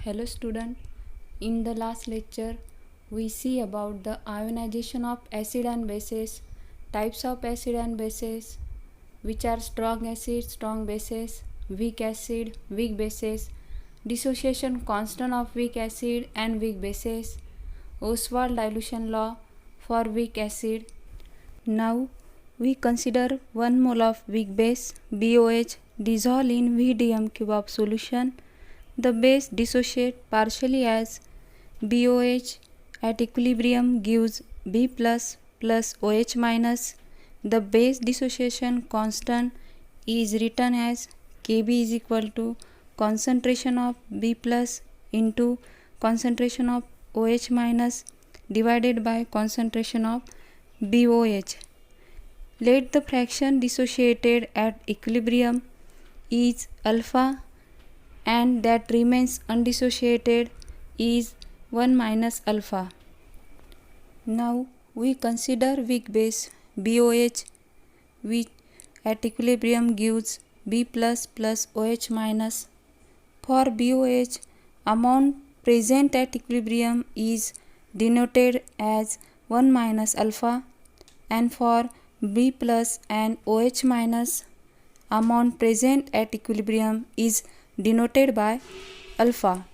Hello student, in the last lecture we see about the ionization of acid and bases, types of acid and bases, which are strong acid, strong bases, weak acid, weak bases, dissociation constant of weak acid and weak bases, Ostwald dilution law for weak acid. Now we consider 1 mole of weak base BOH dissolved in VDM cube of solution. The base dissociate partially as BOH at equilibrium gives B plus OH minus. The base dissociation constant is written as Kb is equal to concentration of B plus into concentration of OH minus divided by concentration of BOH. Let the fraction dissociated at equilibrium is alpha and that remains undissociated is 1 minus alpha. Now we consider weak base BOH, which at equilibrium gives B plus OH minus. For BOH, amount present at equilibrium is denoted as 1 minus alpha, and for B plus and OH minus, amount present at equilibrium is denoted by alpha.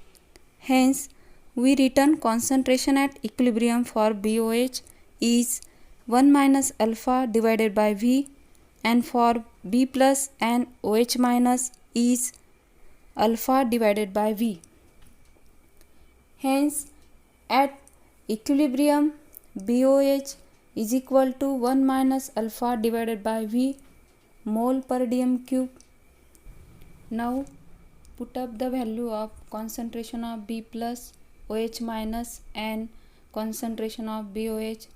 Hence, we return concentration at equilibrium for BOH is 1 minus alpha divided by V, and for B plus and OH minus is alpha divided by V. Hence, at equilibrium BOH is equal to 1 minus alpha divided by V mole per dm cube. Now put up the value of concentration of B plus OH minus and concentration of BOH.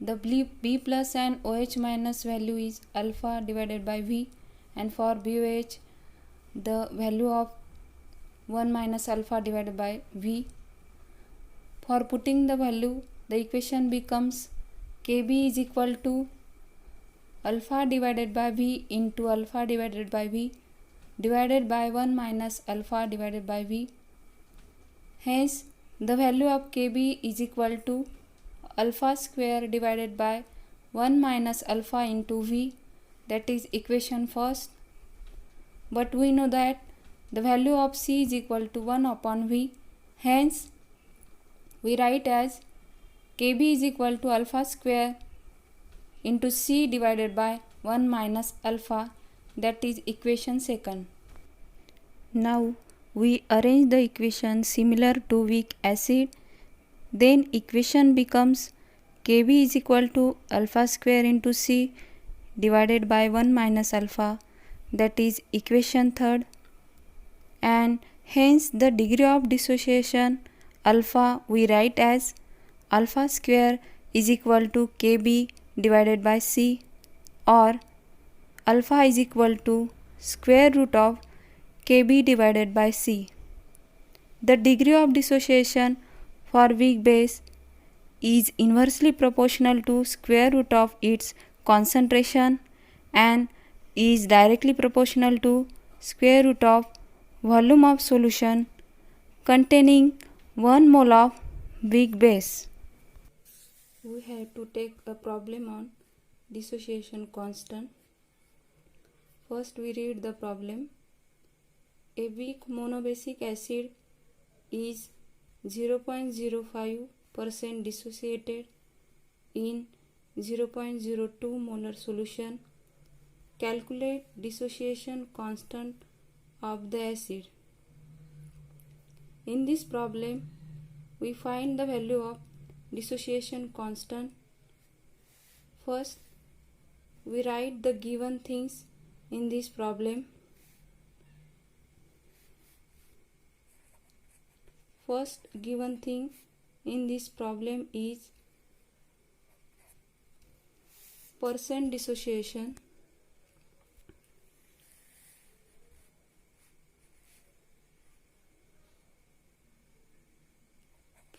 The B plus and OH minus value is alpha divided by V, and for BOH the value of 1 minus alpha divided by V. For putting the value, the equation becomes Kb is equal to alpha divided by V into alpha divided by V divided by 1 minus alpha divided by V. Hence, the value of Kb is equal to alpha square divided by 1 minus alpha into V, that is equation first. But we know that the value of C is equal to 1 upon V. Hence, we write as Kb is equal to alpha square into C divided by 1 minus alpha, that is equation second. Now we arrange the equation similar to weak acid. Then equation becomes Kb is equal to alpha square into C divided by 1 minus alpha, that is equation third, and hence the degree of dissociation alpha we write as alpha square is equal to Kb divided by C, or alpha is equal to square root of Kb divided by C. The degree of dissociation for weak base is inversely proportional to square root of its concentration and is directly proportional to square root of volume of solution containing 1 mole of weak base. We have to take a problem on dissociation constant. First we read the problem. A weak monobasic acid is 0.05% dissociated in 0.02 molar solution. Calculate dissociation constant of the acid. In this problem, we find the value of dissociation constant. First, we write the given things in this problem. First given thing in this problem is percent dissociation.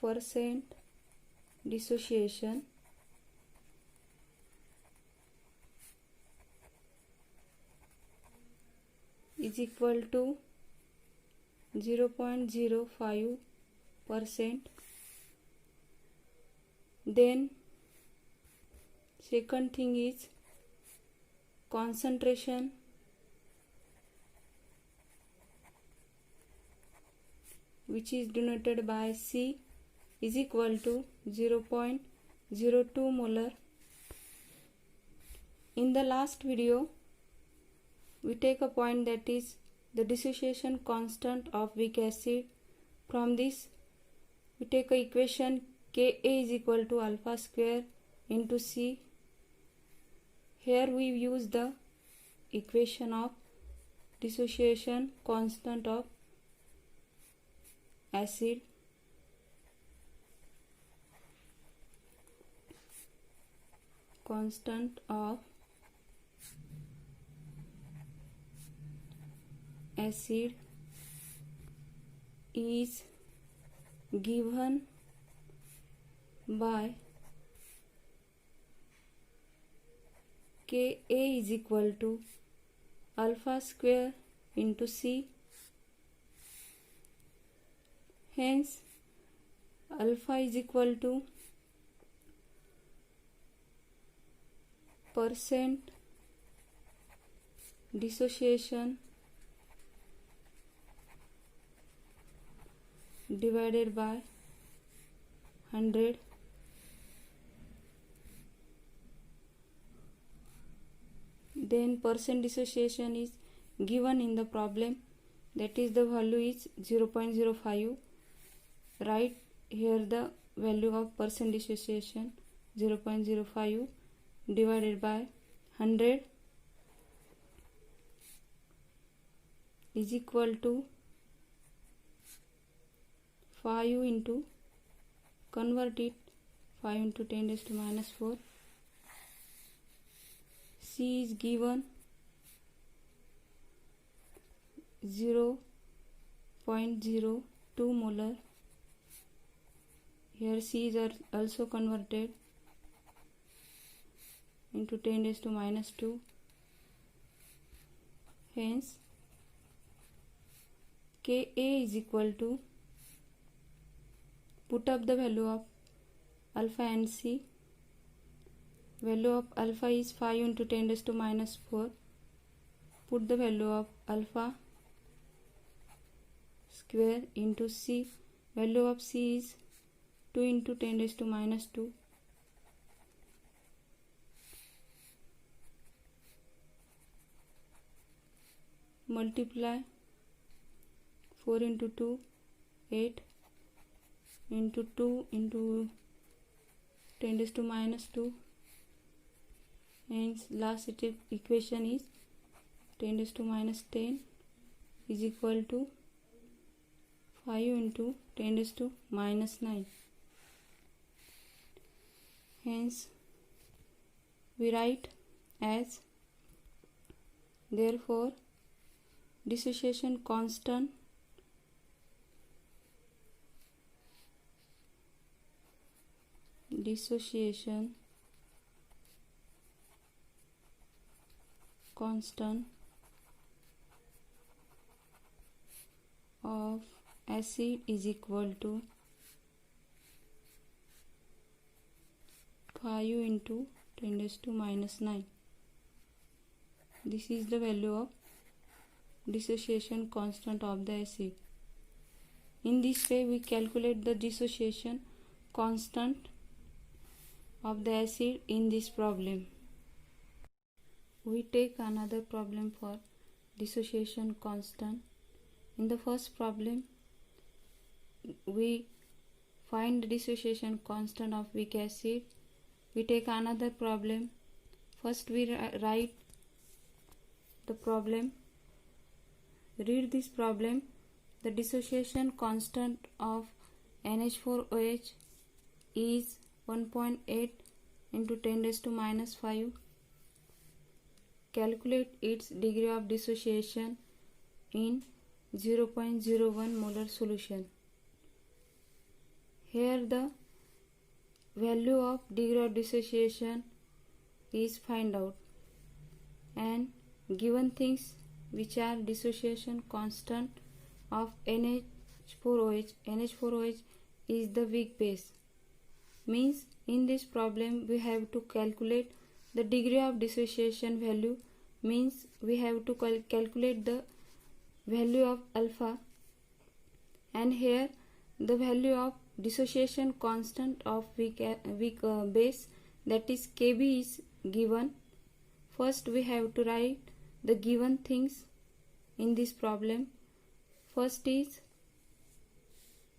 Percent dissociation is equal to 0.05%. Then second thing is concentration, which is denoted by C is equal to 0.02 molar. In the last video, we take a point that is the dissociation constant of weak acid. From this, we take a equation Ka is equal to alpha square into C. Here we use the equation of dissociation constant of acid. Constant of acid is given by Ka is equal to alpha square into C. Hence, alpha is equal to percent dissociation divided by 100. Then percent dissociation is given in the problem, that is the value is 0.05. Write here the value of percent dissociation 0.05 divided by 100 is equal to 5 into, convert it, 5 into 10 raised to minus 4. C is given 0.02 molar. Here C is also converted into 10 raised to minus 2. Hence, Ka is equal to, put up the value of alpha and C. Value of alpha is 5 into 10 raised to minus 4. Put the value of alpha square into C. Value of C is 2 into 10 raised to minus 2. Multiply 4 into 2, 8 into 2 into 10 raised to minus 2. Hence, last equation is 10 raised to minus 10 is equal to 5 into 10 raised to minus 9. Hence, we write as, therefore, dissociation constant of acid is equal to 5 into 10 raised to minus 9. This is the value of dissociation constant of the acid. In this way, we calculate the dissociation constant of the acid in this problem. We take another problem for dissociation constant. In the first problem, we find the dissociation constant of weak acid. We take another problem. First, we write the problem. Read this problem. The dissociation constant of NH4OH is 1.8 into 10 raised to minus 5. Calculate its degree of dissociation in 0.01 molar solution. Here the value of degree of dissociation is find out, and given things which are dissociation constant of NH4OH. NH4OH is the weak base. Means in this problem we have to calculate the degree of dissociation value. Means we have to calculate the value of alpha, and here the value of dissociation constant of weak base, that is Kb, is given. First we have to write the given things in this problem. First is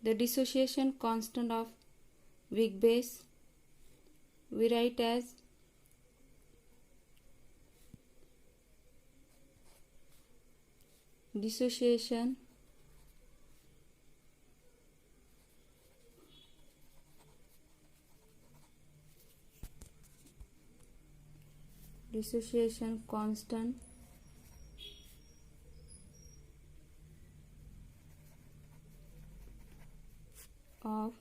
the dissociation constant of weak base. We write as dissociation constant of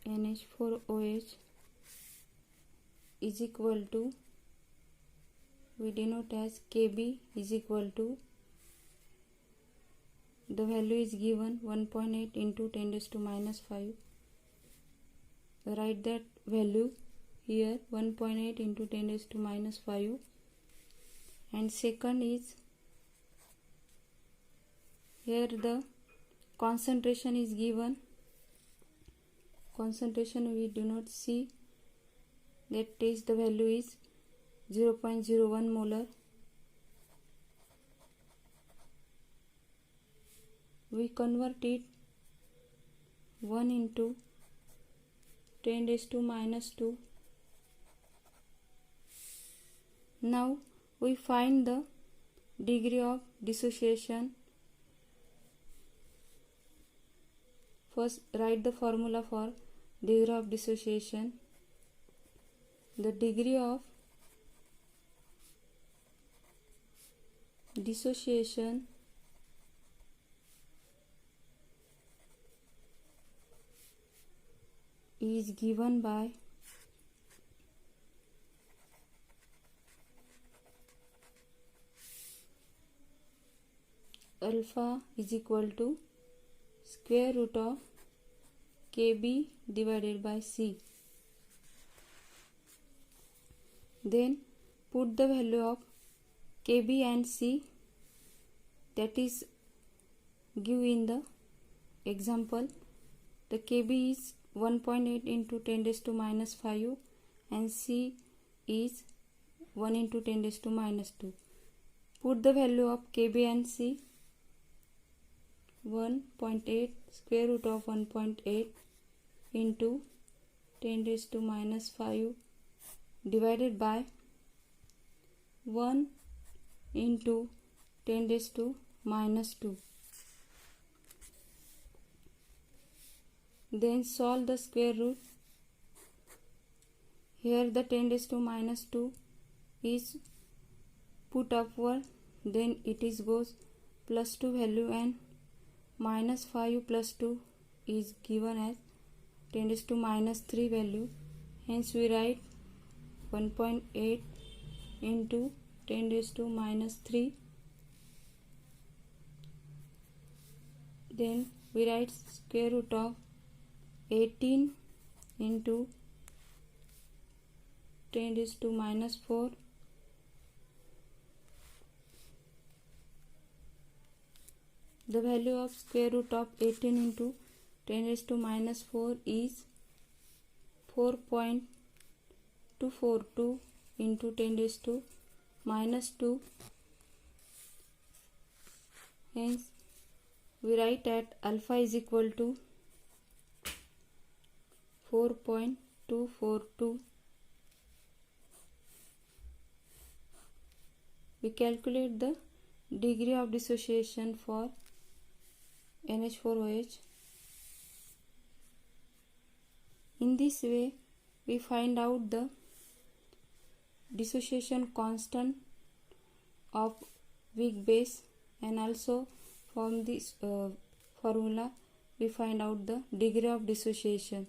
NH4OH is equal to, we denote as Kb is equal to, the value is given 1.8 into 10 raised to minus 5. Write that value here, 1.8 into 10 raised to minus 5. And second is, here the concentration is given. Concentration we do not see, that is the value is 0.01 molar. We convert it 1 into 10 raised to minus 2. Now we find the degree of dissociation. First write the formula for degree of dissociation. The degree of dissociation is given by alpha is equal to square root of Kb divided by C. Then put the value of Kb and C, that is give in the example. The Kb is 1.8 into 10 raised to minus 5 and C is 1 into 10 raised to minus 2. Put the value of Kb and C. 1.8 square root of 1.8 into 10 raised to minus 5 divided by 1 into 10 raised to minus 2. Then solve the square root. Here the 10 raised to minus 2 is put upward, then it is goes plus 2 value, and minus 5 plus 2 is given as 10 raised to minus 3 value. Hence we write 1.8 into 10 raised to minus 3. Then we write square root of 18 into 10 raised to minus 4. The value of square root of 18 into 10 raised to minus 4 is 4.242 into 10 raised to minus 2. Hence we write at alpha is equal to 4.242. We calculate the degree of dissociation for NH4OH. In this way we find out the dissociation constant of weak base, and also from this formula we find out the degree of dissociation.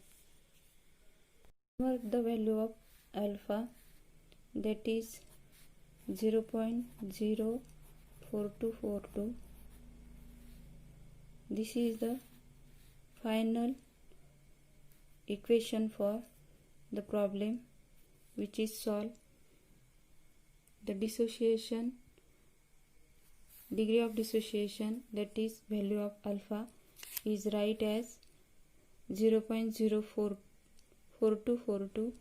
The value of alpha, that is 0.04242, this is the final equation for the problem which is solved. The dissociation, degree of dissociation, that is value of alpha, is right as 0.044242